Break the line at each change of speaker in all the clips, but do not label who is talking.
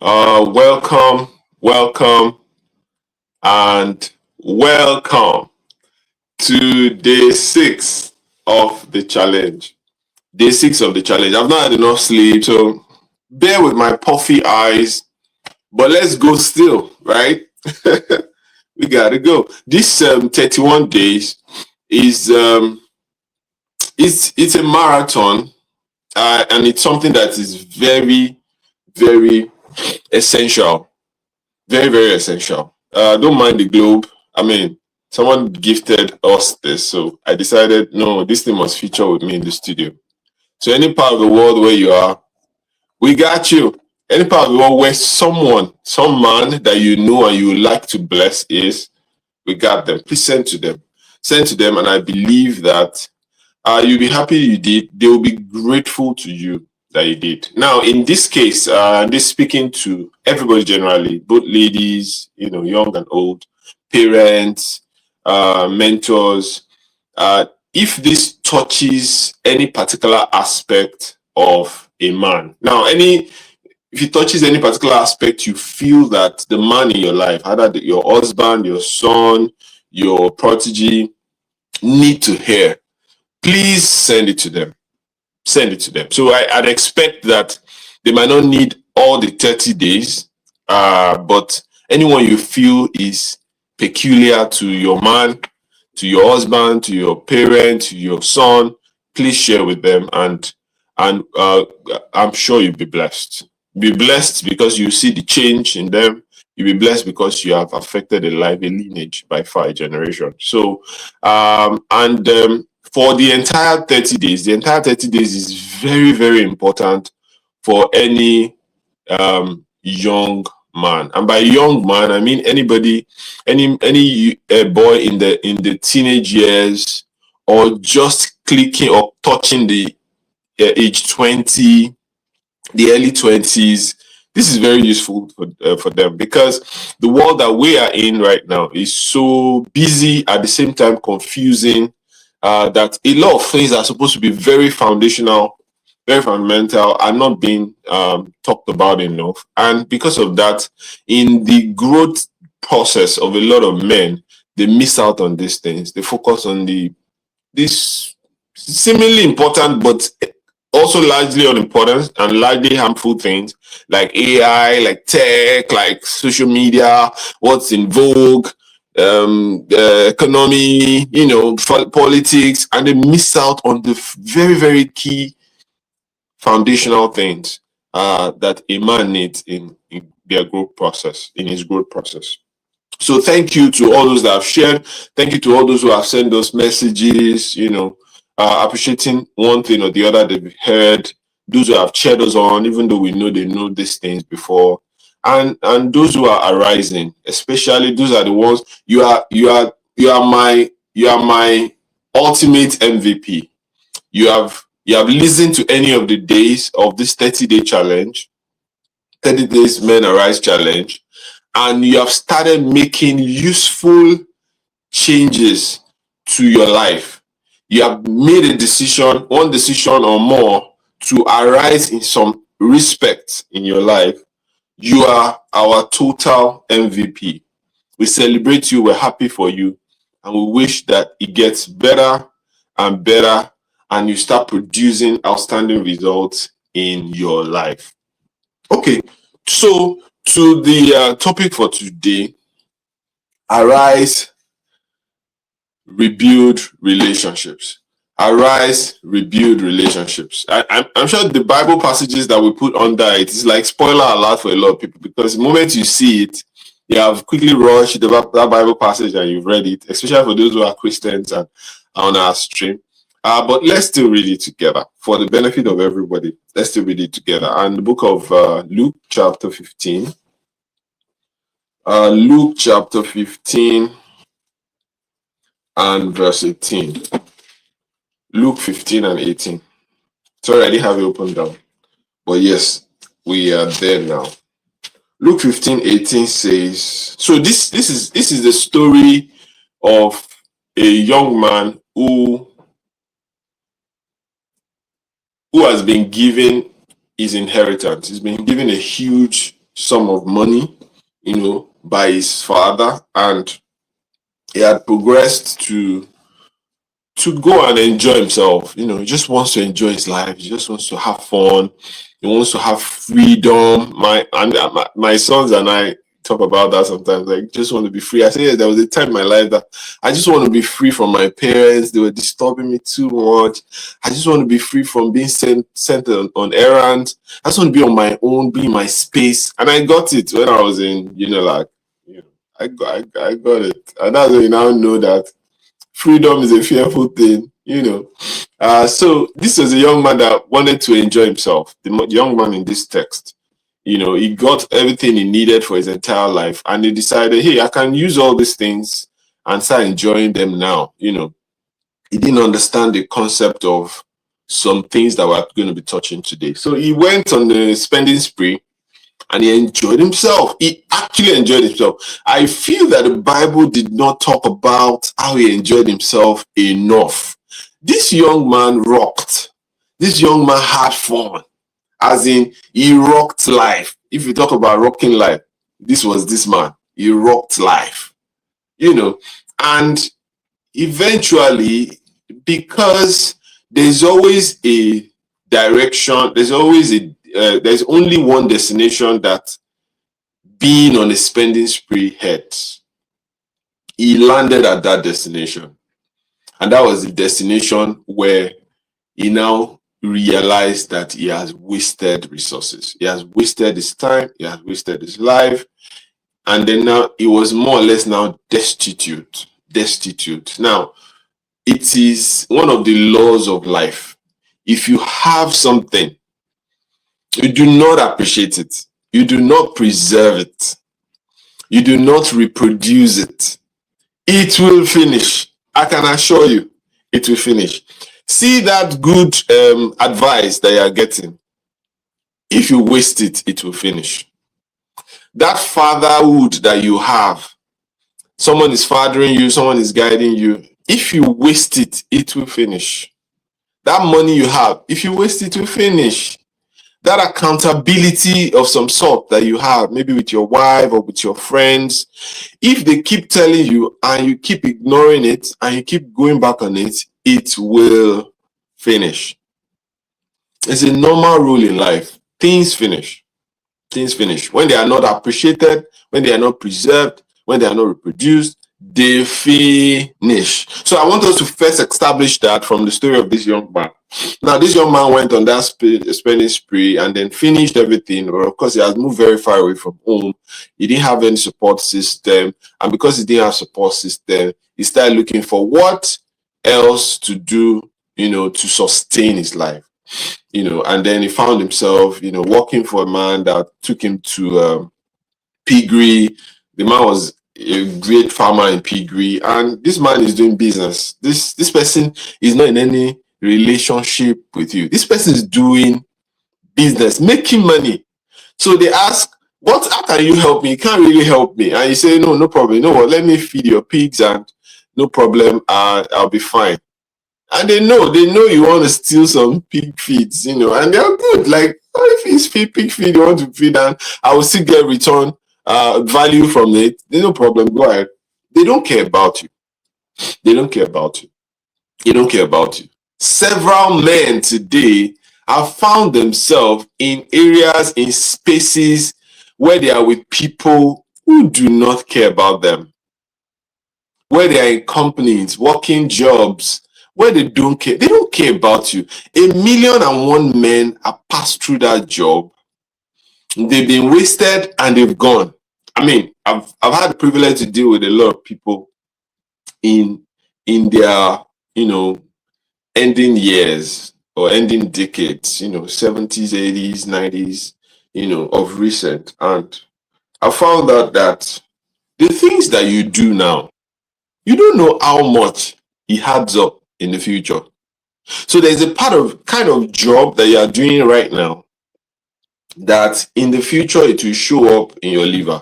Welcome, and welcome to day six of the challenge. Day six of the challenge. I've not had enough sleep, so bear with my puffy eyes, but let's go still, right? We gotta go. This 31 days is it's a marathon, and it's something that is very essential. Very essential. Don't mind the globe. I mean, someone gifted us this, so I decided no, this thing must feature with me in the studio. So any part of the world where you are, we got you. Any part of the world where some man that you know and you would like to bless is, we got them. Please send to them. Send to them, and I believe that you'll be happy you did. They will be grateful to you that you did. Now, in this case, this speaking to everybody generally, both ladies, young and old, parents, mentors. If this touches any particular aspect of a man, now if it touches any particular aspect, you feel that the man in your life, either your husband, your son, your protege, need to hear, please send it to them. Send it to them. So I'd expect that they might not need all the 30 days, but anyone you feel is peculiar to your man, to your husband, to your parent, to your son, please share with them, and I'm sure you'll be blessed. Be blessed because you see the change in them. You'll be blessed because you have affected a life, a lineage by far, a generation. So, and for the entire 30 days, the entire 30 days is very important for any young man. And by young man, I mean anybody, any boy in the teenage years, or just clicking or touching the age 20, the early 20s. This is very useful for them, because the world that we are in right now is so busy, at the same time confusing, that a lot of things that are supposed to be very foundational, very fundamental, are not being talked about enough. And because of that, in the growth process of a lot of men, they miss out on these things. They focus on this seemingly important but also largely unimportant and largely harmful things, like AI, like tech, like social media, what's in vogue, economy, politics, and they miss out on the very key foundational things that a man needs in their growth process, in his growth process. So thank you to all those that have shared. Thank you to all those who have sent those messages, appreciating one thing or the other they've heard. Those who have cheered us on, even though we know they know these things before. And those who are arising, especially those are the ones you are my ultimate MVP. You have listened to any of the days of this 30-day challenge, 30 days Men Arise challenge, and you have started making useful changes to your life. You have made a decision, one decision or more, to arise in some respect in your life. You are our total MVP. We celebrate you, we're happy for you, and we wish that it gets better and better, and you start producing outstanding results in your life. Okay, so to the topic for today: arise, rebuild relationships. Arise, rebuild relationships. I'm sure the Bible passages that we put under it is like spoiler alert for a lot of people, because the moment you see it, you have quickly rushed that Bible passage and you've read it, especially for those who are Christians and are on our stream. But let's still read it together for the benefit of everybody. Let's still read it together. And the book of Luke chapter 15. Luke chapter 15 and verse 18. Luke 15 and 18. Sorry, I didn't have it open down. But yes, we are there now. Luke 15:18 says, so this is the story of a young man who has been given his inheritance. He's been given a huge sum of money, by his father, and he had progressed to go and enjoy himself. He just wants to enjoy his life. He just wants to have fun. He wants to have freedom. My sons and I talk about that sometimes. Like, just want to be free. I say, yeah, there was a time in my life that I just want to be free from my parents. They were disturbing me too much. I just want to be free from being sent on errands. I just want to be on my own, be in my space. And I got it when I was in Unilag. I got it. And that's when you now know that freedom is a fearful thing. So this was a young man that wanted to enjoy himself. The young man in this text, he got everything he needed for his entire life, and he decided, hey, I can use all these things and start enjoying them now. He didn't understand the concept of some things that we're going to be touching today. So he went on the spending spree, and he enjoyed himself. He actually enjoyed himself. I feel that the Bible did not talk about how he enjoyed himself enough. This young man rocked. This young man had fun. As in, he rocked life. If you talk about rocking life, this was this man. He rocked life. And eventually, because there's always a direction, there's only one destination that being on a spending spree heads. He landed at that destination, and that was the destination where he now realized that he has wasted resources. He has wasted his time, he has wasted his life, and then now he was more or less now destitute. Now, it is one of the laws of life. If you have something, you do not appreciate it, you do not preserve it, you do not reproduce it, it will finish. I can assure you, it will finish. See that good advice that you are getting. If you waste it, it will finish. That fatherhood that you have, someone is fathering you, someone is guiding you. If you waste it, it will finish. That money you have, if you waste it, it will finish. That accountability of some sort that you have, maybe with your wife or with your friends, if they keep telling you and you keep ignoring it and you keep going back on it, it will finish. It's a normal rule in life. Things finish. When they are not appreciated, when they are not preserved, when they are not reproduced, they finish. So I want us to first establish that from the story of this young man. Now, this young man went on that spending spree and then finished everything. But of course, he has moved very far away from home. He didn't have any support system. And because he didn't have support system, he started looking for what else to do, to sustain his life. And then he found himself, working for a man that took him to Piggery. The man was a great farmer in Piggery, and this man is doing business. This person is not in any relationship with you. This person is doing business, making money. So they ask, how can you help me? You can't really help me. And you say, no problem. You know what? Let me feed your pigs, and no problem. I'll be fine. And they know you want to steal some pig feeds, and they're good. Like, if it's pig feed you want to feed, and I will still get return value from it. No problem. Go ahead. They don't care about you. They don't care about you. Several men today have found themselves in areas, in spaces where they are with people who do not care about them, where they are in companies, working jobs, where they don't care. They don't care about you. 1,000,001 men have passed through that job. They've been wasted and they've gone. I mean, I've had the privilege to deal with a lot of people in their, ending years or ending decades, 70s, 80s, 90s, of recent. And I found out that the things that you do now, you don't know how much it adds up in the future. So there's a kind of job that you are doing right now that in the future it will show up in your liver.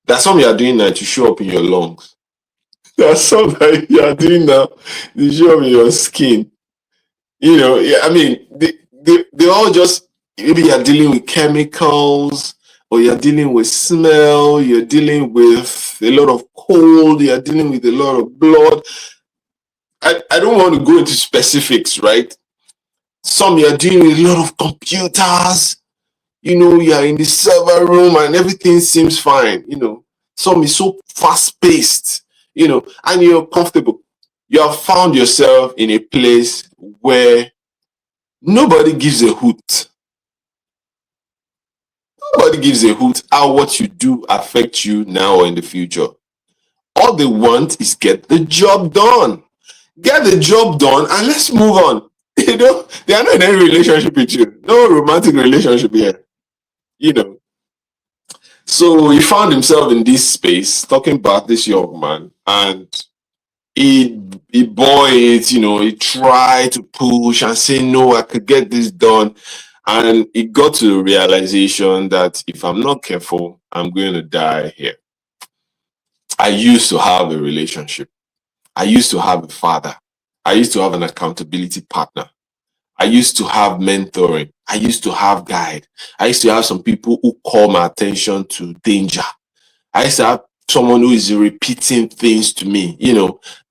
There's some you are doing now to show up in your lungs. There's some that you are doing now to show up in your skin. I mean, they all just, maybe you're dealing with chemicals or you're dealing with smell, you're dealing with a lot of cold, you're dealing with a lot of blood. I don't want to go into specifics, right? Some you're dealing with a lot of computers, you're in the server room and everything seems fine, some is so fast paced, and you're comfortable. You have found yourself in a place where nobody gives a hoot. Nobody gives a hoot how what you do affects you now or in the future. All they want is get the job done. Get the job done and let's move on. They are not in any relationship with you. No romantic relationship here. You know. So he found himself in this space talking about this young man, and he bore it, he tried to push and say, no, I could get this done. And he got to the realization that if I'm not careful, I'm going to die here. I used to have a relationship. I used to have a father. I used to have an accountability partner. I used to have mentoring. I used to have guide. I used to have some people who call my attention to danger. I used to have someone who is repeating things to me,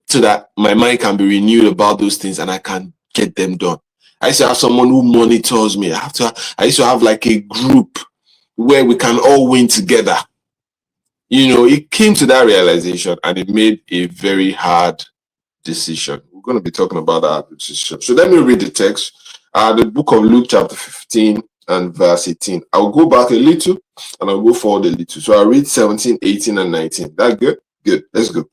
so that my mind can be renewed about those things and I can get them done. I used to have someone who monitors me. I used to have like a group where we can all win together. It came to that realization and it made a very hard decision. We're going to be talking about that decision. So let me read the text. The book of Luke chapter 15 and verse 18. I'll go back a little and I'll go forward a little. So I'll read 17, 18, and 19. That good? Good. Let's go.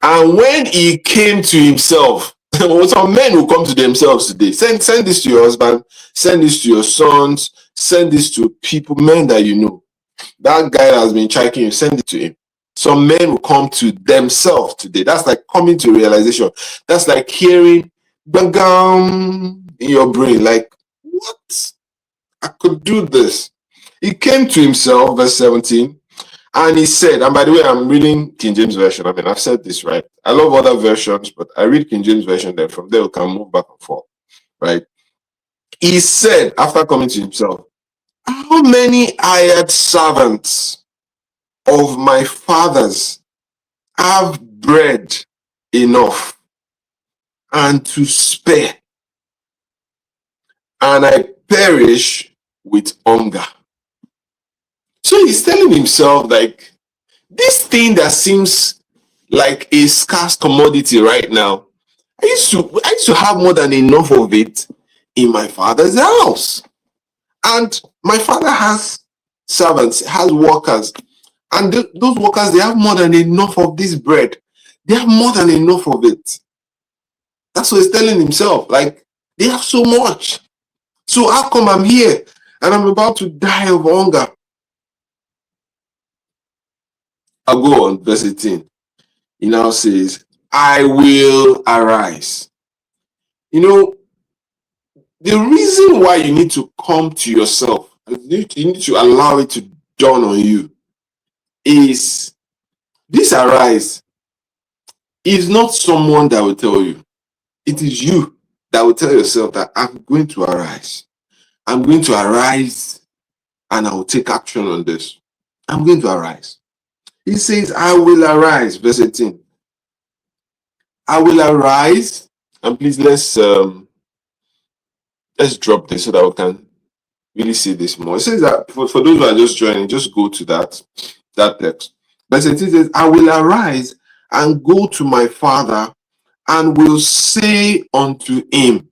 And when he came to himself, some men will come to themselves today. Send this to your husband, send this to your sons, send this to people, men that you know. That guy has been checking you, send it to him. Some men will come to themselves today. That's like coming to realization. That's like hearing bang in your brain, like, what? I could do this. He came to himself, verse 17, and he said, and by the way, I'm reading King James Version. I mean, I've said this, right? I love other versions, but I read King James Version, then from there we can move back and forth, right? He said, after coming to himself, how many hired servants of my father's have bread enough and to spare, and I perish with hunger. So he's telling himself, like, this thing that seems like a scarce commodity right now, I used to have more than enough of it in my father's house. And my father has servants, has workers, and those workers, they have more than enough of this bread. They have more than enough of it. That's what he's telling himself. Like, they have so much. So how come I'm here and I'm about to die of hunger? I'll go on, verse 18. He now says, I will arise. The reason why you need to come to yourself, you need to allow it to dawn on you, is this arise is not someone that will tell you. It is you that will tell yourself that I'm going to arise. I'm going to arise and I will take action on this. I'm going to arise. He says, I will arise, verse 18. I will arise. And please, let's drop this so that we can really see this more. It says that for those who are just joining, just go to that text. Verse 18 says, I will arise and go to my father and will say unto him,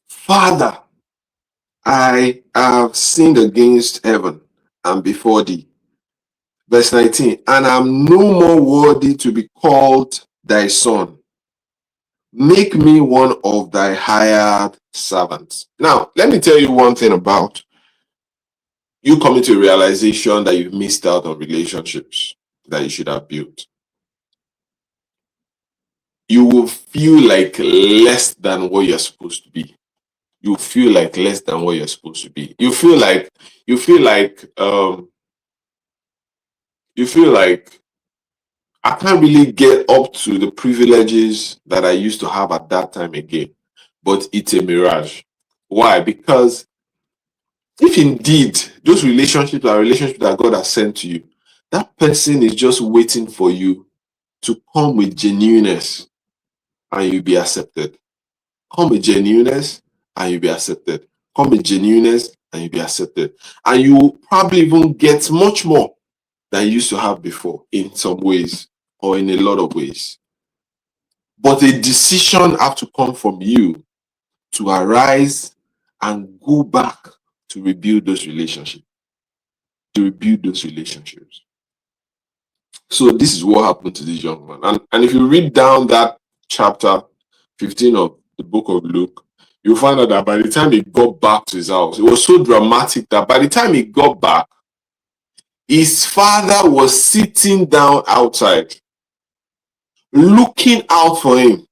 Father, I have sinned against heaven and before thee. Verse 19, and I'm no more worthy to be called thy son. Make me one of thy hired servants. Now, let me tell you one thing about you coming to a realization that you've missed out on relationships that you should have built. You will feel like less than what you're supposed to be. You feel like less than what you're supposed to be. You feel like I can't really get up to the privileges that I used to have at that time again. but it's a mirage. Why? Because if indeed those relationships are relationships that God has sent to you, that person is just waiting for you to come with genuineness and you'll be accepted. Come with genuineness and you'll be accepted. Come with genuineness and you'll be accepted. And you will probably even get much more than you used to have before in some ways or in a lot of ways. But a decision has to come from you to arise and go back to rebuild those relationships. To rebuild those relationships. So this is what happened to this young man. And if you read down that chapter 15 of the book of Luke, you'll find out that by the time he got back to his house, it was so dramatic that by the time he got back, his father was sitting down outside, looking out for him.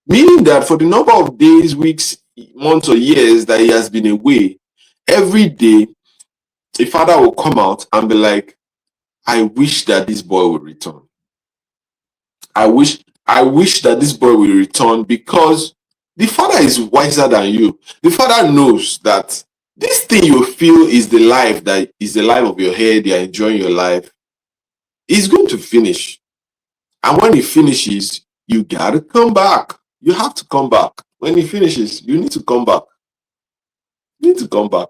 Meaning that for the number of days, weeks, months, or years that he has been away, every day, the father will come out and be like, I wish that this boy would return. I wish that this boy will return, because the father is wiser than you. The father knows that this thing you feel is the life of your head, you're enjoying your life, is going to finish. And when it finishes, you gotta come back. You have to come back. When it finishes, you need to come back. You need to come back.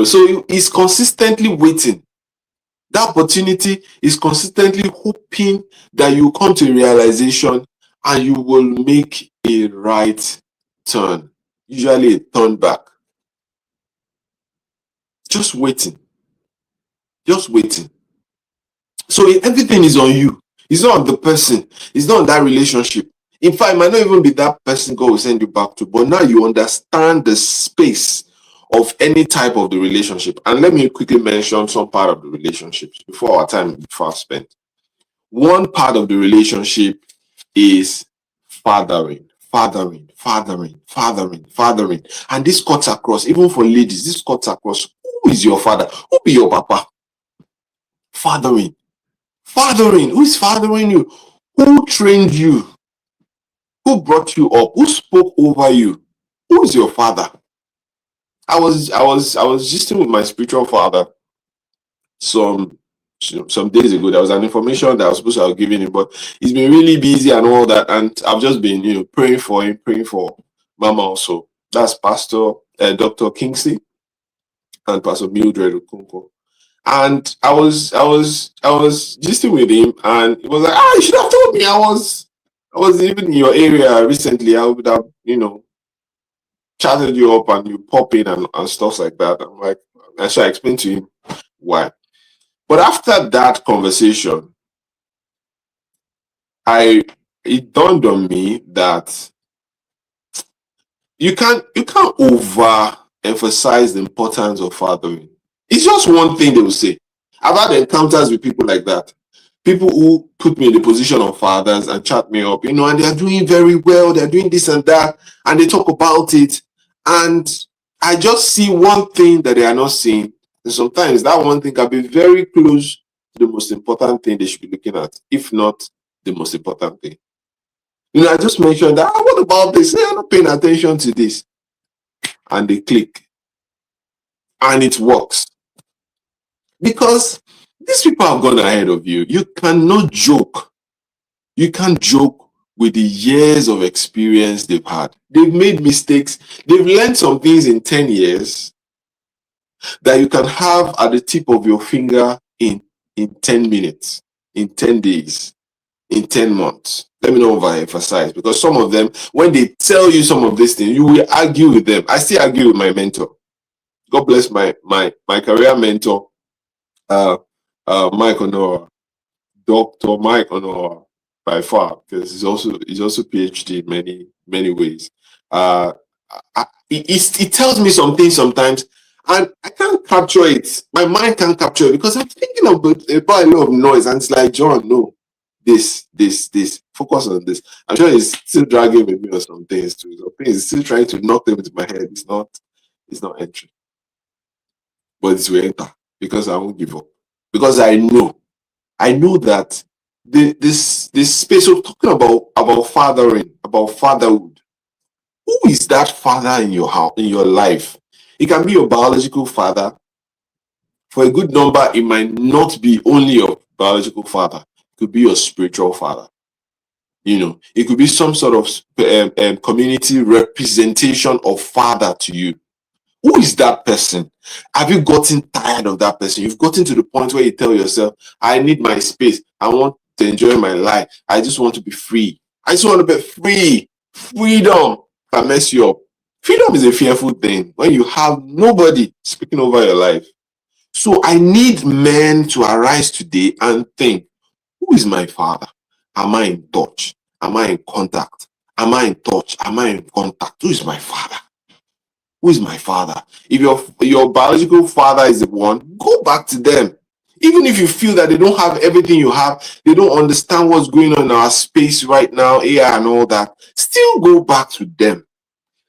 So he's consistently waiting. That opportunity is consistently hoping that you come to a realization and you will make a right turn, usually a turn back. Just waiting. Just waiting. So everything is on you. It's not on the person. It's not on that relationship. In fact, it might not even be that person God will send you back to, but now you understand the space of any type of the relationship. And let me quickly mention some part of the relationships before our time is fast spent. One part of the relationship is fathering. And this cuts across, even for ladies, this cuts across. Who is your father? Who be your papa? Fathering. Who is fathering you? Who trained you? Who brought you up? Who spoke over you? Who is your father? I was just with my spiritual father some days ago. There was an information that I was supposed to have given him, but he's been really busy and all that, and I've just been praying for him, praying for Mama also. That's Pastor Dr. Kingsley and Pastor Mildred Okunko. And I was gisting with him, and he was like, you should have told me. I was even in your area recently. I would have chatted you up and you pop in and stuff like that. I'm like, and so I explained to him why. But after that conversation, it dawned on me that you can't overemphasize the importance of fathering. It's just one thing they will say. I've had encounters with people like that. People who put me in the position of fathers and chat me up, and they are doing very well, they're doing this and that, and they talk about it. And I just see one thing that they are not seeing. And sometimes that one thing can be very close to the most important thing they should be looking at, if not the most important thing. I just mentioned that, what about this? I'm not paying attention to this. And they click. And it works. Because these people have gone ahead of you. You cannot joke. You can't joke with the years of experience they've had. They've made mistakes. They've learned some things in 10 years that you can have at the tip of your finger in 10 minutes, in 10 days, in 10 months. Let me not overemphasize, because some of them, when they tell you some of these things, you will argue with them. I still argue with my mentor. God bless my career mentor, Mike Honora, Dr. Mike Honora, by far, because he's also PhD in many ways. It tells me something sometimes, and I can't capture it. My mind can't capture it, because I'm thinking about a lot of noise, and it's like, John, no, this, focus on this. I'm sure he's still dragging with me on some things too. He's still trying to knock them into my head. It's not entering, but it's will enter, because I won't give up, because I know that this space of talking about fathering, about fatherhood, Who is that father in your house, in your life? It can be your biological father. For a good number, it might not be only your biological father. It could be your spiritual father. It could be some sort of community representation of father to you. Who is that person? Have you gotten tired of that person? You've gotten to the point where you tell yourself, I need my space. I want to enjoy my life. I just want to be free. I just want to be free. Freedom can mess you up. Freedom is a fearful thing when you have nobody speaking over your life. So I need men to arise today and think, who is my father? Am I in touch? Am I in contact? Am I in touch? Am I in contact? Who is my father? Who is my father? If your biological father is the one, go back to them. Even if you feel that they don't have everything you have, they don't understand what's going on in our space right now, AI and all that, still go back to them.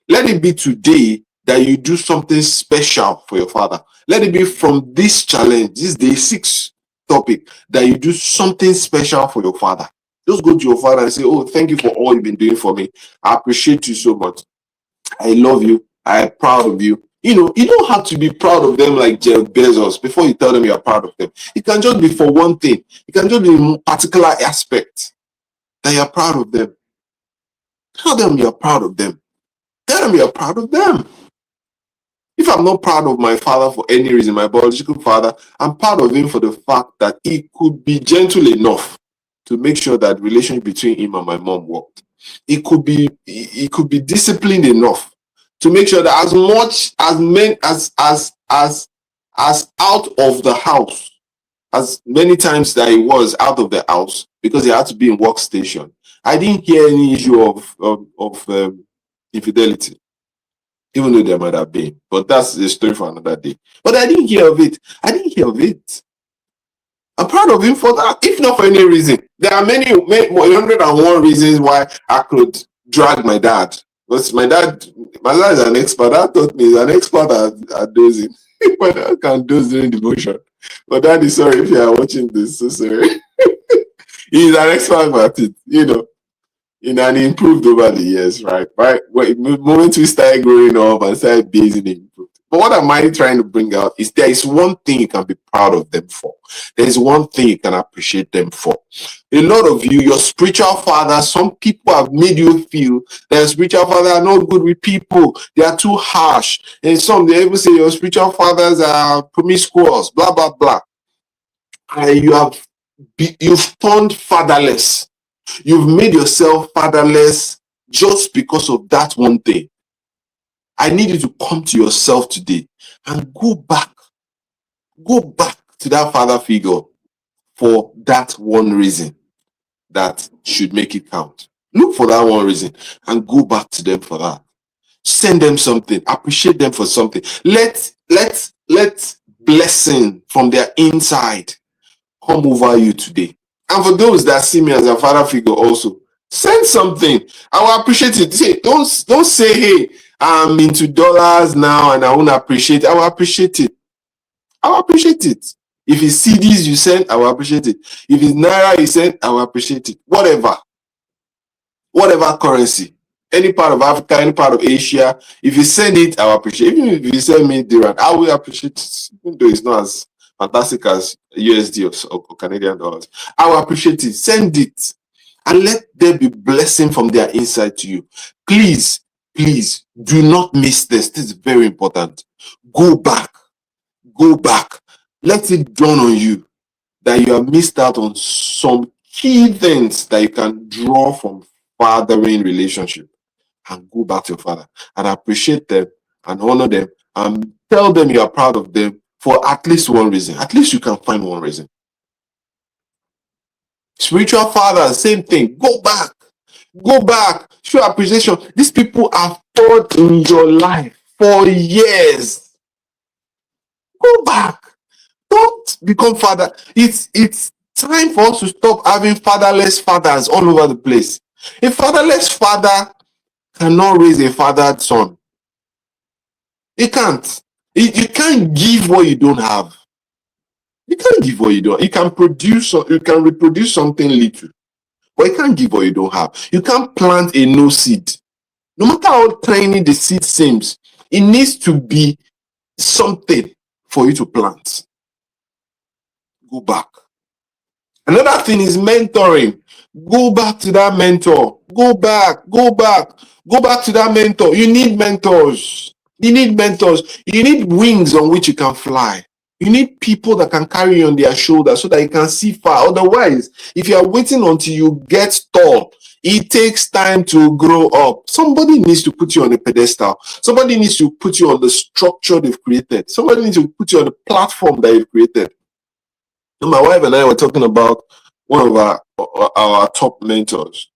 Let it be today that you do something special for your father. Let it be from this challenge, this day 6 topic, that you do something special for your father. Just go to your father and say, oh, thank you for all you've been doing for me. I appreciate you so much. I love you. I'm proud of you. You don't have to be proud of them like Jeff Bezos before you tell them you're proud of them. It can just be for one thing. It can just be a particular aspect that you're proud of them. Tell them you're proud of them. Tell them you're proud of them. If I'm not proud of my father for any reason, my biological father, I'm proud of him for the fact that he could be gentle enough to make sure that the relationship between him and my mom worked. He could be disciplined enough to make sure that as much as men as out of the house, as many times that he was out of the house because he had to be in workstation, I didn't hear any issue of infidelity, even though there might have been. But that's a story for another day. But I didn't hear of it. I'm proud of him for that, if not for any reason. There are many 101 reasons why I could drag my dad. Because my dad is an expert. That taught me he's an expert at dozing. My dad can doze during devotion. But daddy, sorry if you are watching this, so sorry. He's an expert at it, and he improved over the years, right? Right. Well, the moment we started growing up and started basing, it improved. But what am I trying to bring out is there is one thing you can be proud of them for. There is one thing you can appreciate them for. A lot of you, your spiritual father, some people have made you feel that your spiritual father are not good with people. They are too harsh. And some, they even say your spiritual fathers are promiscuous, blah, blah, blah. And you've turned fatherless. You've made yourself fatherless just because of that one thing. I need you to come to yourself today and go back to that father figure for that one reason that should make it count. Look for that one reason and go back to them for that. Send them something, appreciate them for something. Let blessing from their inside come over you today. And for those that see me as a father figure also, send something. I will appreciate it. Say, don't say, hey, I'm into dollars now and I won't appreciate it. I will appreciate it. I will appreciate it. If it's CDs you send, I will appreciate it. If it's Naira you send, I will appreciate it. Whatever currency, any part of Africa, any part of Asia, if you send it, I will appreciate it. Even if you send me dirham, I will appreciate it. Even though it's not as fantastic as USD or Canadian dollars, I will appreciate it. Send it and let there be blessing from their inside to you. Please do not miss this. This is very important. Go back. Let it dawn on you that you have missed out on some key things that you can draw from fathering relationship, and go back to your father and appreciate them and honor them and tell them you are proud of them for at least one reason. At least you can find one reason. Spiritual father, same thing. Go back, show appreciation. These people have poured in your life for years. Go back. Don't become father. It's time for us to stop having fatherless fathers all over the place. A fatherless father cannot raise a fathered son. He can't. You can't give what you don't have. You can't give what you don't. You can reproduce something little, but you can't give what you don't have. You can't plant a no seed. No matter how tiny the seed seems, it needs to be something for you to plant. Go back. Another thing is mentoring. Go back to that mentor. Go back to that mentor. You need mentors. You need wings on which you can fly. You need people that can carry you on their shoulders so that you can see far. Otherwise, if you are waiting until you get tall, it takes time to grow up. Somebody needs to put you on a pedestal. Somebody needs to put you on the structure they've created. Somebody needs to put you on the platform that you've created. And my wife and I were talking about one of our top mentors,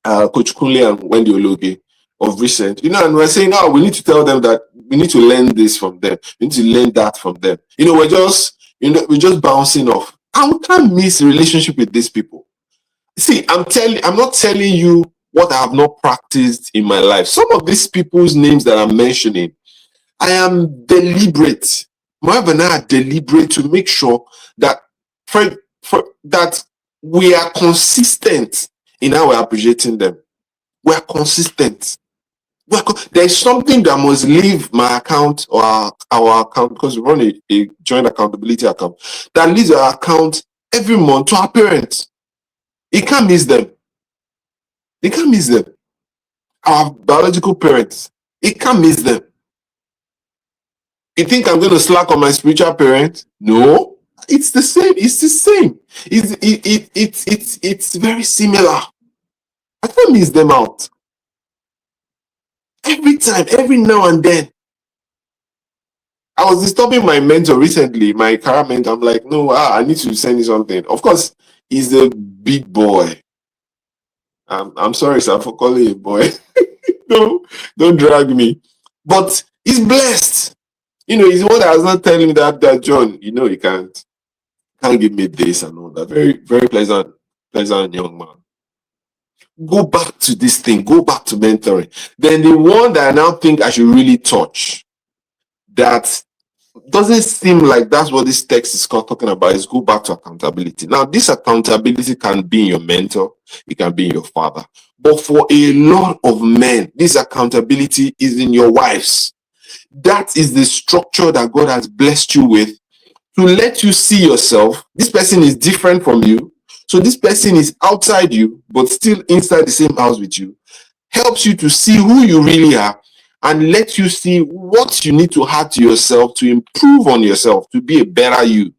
Coach Kunle and Wendy Ologe of recent. And we're saying, we need to tell them that we need to learn this from them. We need to learn that from them. We're just bouncing off. And we can't miss a relationship with these people. See, I'm not telling you what I have not practiced in my life. Some of these people's names that I'm mentioning, I am deliberate. My wife and I are deliberate to make sure that that we are consistent in how we're appreciating them. We are consistent. There's something that must leave my account or our account, because we run a joint accountability account, that leaves our account every month to our parents. You can't miss them. You can't miss them. Our biological parents. You can't miss them. You think I'm going to slack on my spiritual parents? No. It's the same. It's the same. It's very similar. I can't miss them out. Every time, every now and then. I was disturbing my mentor recently, my career mentor. I'm like, no, I need to send you something. Of course, he's a big boy. I'm sorry, sir, for calling you a boy. No, don't drag me. But he's blessed. He's the one that has not telling me that John, you can't give me this and all that. Very, very pleasant young man. Go back to this thing. Go back to mentoring. Then the one that I now think I should really touch, that doesn't seem like that's what this text is talking about, is go back to accountability. Now, this accountability can be in your mentor. It can be in your father. But for a lot of men, this accountability is in your wives. That is the structure that God has blessed you with to let you see yourself. This person is different from you. So this person is outside you, but still inside the same house with you. Helps you to see who you really are and let you see what you need to add to yourself to improve on yourself, to be a better you.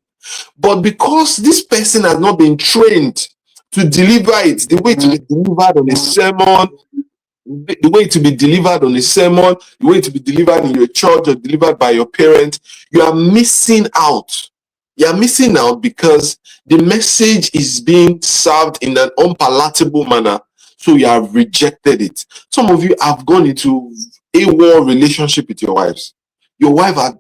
But because this person has not been trained to deliver it, the way to be delivered on a sermon, the way to be delivered on a sermon, the way to be delivered in your church or delivered by your parents, you are missing out. You are missing out because the message is being served in an unpalatable manner, so you have rejected it. Some of you have gone into a war relationship with your wives. Your wife had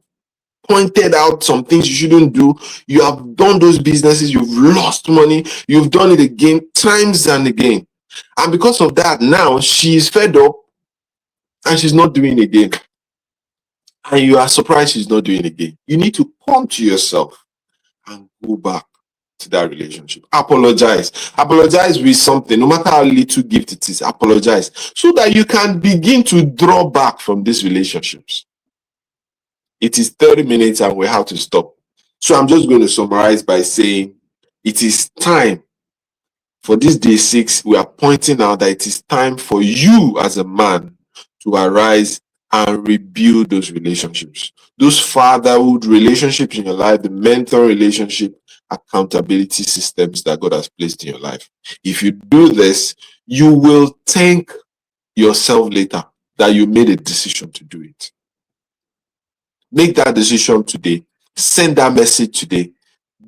pointed out some things you shouldn't do. You have done those businesses, you've lost money, you've done it again, times and again. And because of that, now she's fed up and she's not doing it again. And you are surprised she's not doing it again. You need to come to yourself and go back to that relationship. Apologize with something, no matter how little gift it is. Apologize so that you can begin to draw back from these relationships. It is 30 minutes and we have to stop. So I'm just going to summarize by saying it is time for this day 6. We are pointing out that it is time for you as a man to arise and rebuild those relationships, those fatherhood relationships in your life, the mentor relationship, accountability systems that God has placed in your life. If you do this, you will thank yourself later that you made a decision to do it. Make that decision today. Send that message today.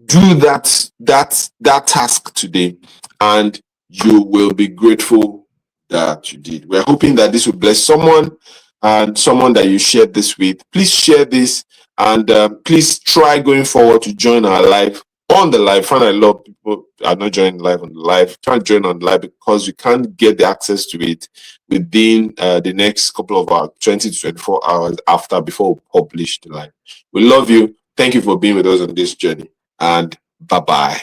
Do that task today, and you will be grateful that you did. We're hoping that this will bless someone and someone that you shared this with. Please share this, and please try going forward to join our live on the live. Find a lot of people are not joining live on the live. Try and join on the live because you can't get the access to it within the next couple of hours, 20 to 24 hours before we publish the live. We love you. Thank you for being with us on this journey, and bye-bye.